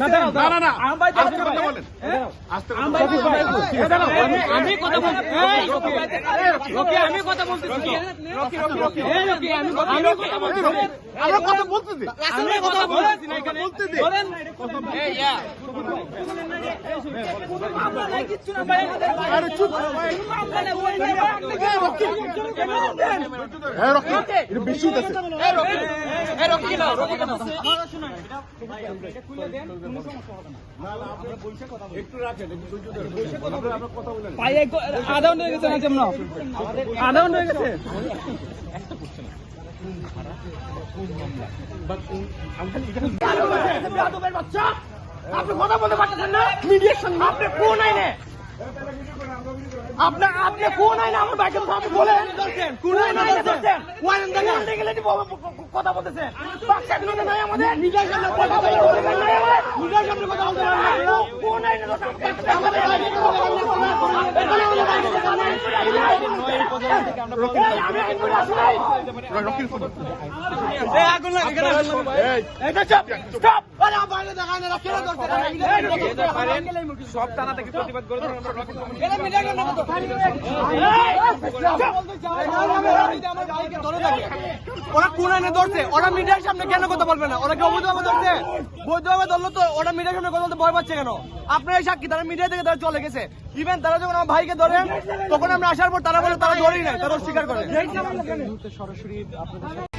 ধরছেন। না না না আম ভাই আস্তে কথা বলেন আস্তে কথা আমি কথা বলছি। রকি আমি কথা বলতেছি তো। রকি আমি কথা বলতেছি। আমরা কথা বলতেছি আমি কথা বলতেছি না এখানে। বলতেছি বলেন এই ইয়া মামলা নাই কিচ্ছু না ভাই। আরে চুপ মামলা নাই ওই নাই রকি হ্যাঁ রকি এটা বেশি হইতাছে এই রকি না রকি না আমার শুনুন এটা খুলে দেন কোনো সমস্যা হবে না। একটু রাখেন একটু ধৈর্য ধরে বসে কথা বলে আমরা কথা বলেন ভাই আধা ঘন্টা হয়ে গেছে না যেমন আধা ঘন্টা হয়ে গেছে। আপনি কথা বলতে পারতেছেন না মিডিয়ার সঙ্গে আপনি কোন আইনে আপনি কোন আইনে আমার বাইকে আপনি বলেন কোন আইনে ধরছেন ওয়ারেন দেখে গেলে কথা বলতেছেন বাক স্বাধীনতা নাই আমাদের মিডিয়ার সামনে কথা বলতে অধিকার নাই আমাদের মিডিয়ার সামনে কথা বলতে পারেন না কোন আইনে ধরছেন আমাদের রকির ফোন এই আগুন লাগে এখানে আগুন লাগে এই স্টপ স্টপ আরে বাইরে দেখায় না কেন ধরতে সব থানা থেকে প্রতিবাদ করে আমরা রকি কমিটি এটা মিডিয়া কেন তো আমার ভাইকে ধরে থাকে ওরা কোন আইনে ধরছে ওরা মিডিয়ার সামনে কেন কথা বলবে না ওরা কি অবৈধভাবে ধরছে বৈধভাবে ধরলো তো ওরা মিডিয়ার সামনে কথা বলতে ভয় পাচ্ছে কেন আপনারাই সাক্ষী তারা মিডিয়া থেকে তারা চলে গেছে ইভেন তারা যখন আমার ভাইকে ধরেন তখন আমরা আসার পর তারা বলে তারা ধরেই নাই তারা অস্বীকার করে সরাসরি আপনাদের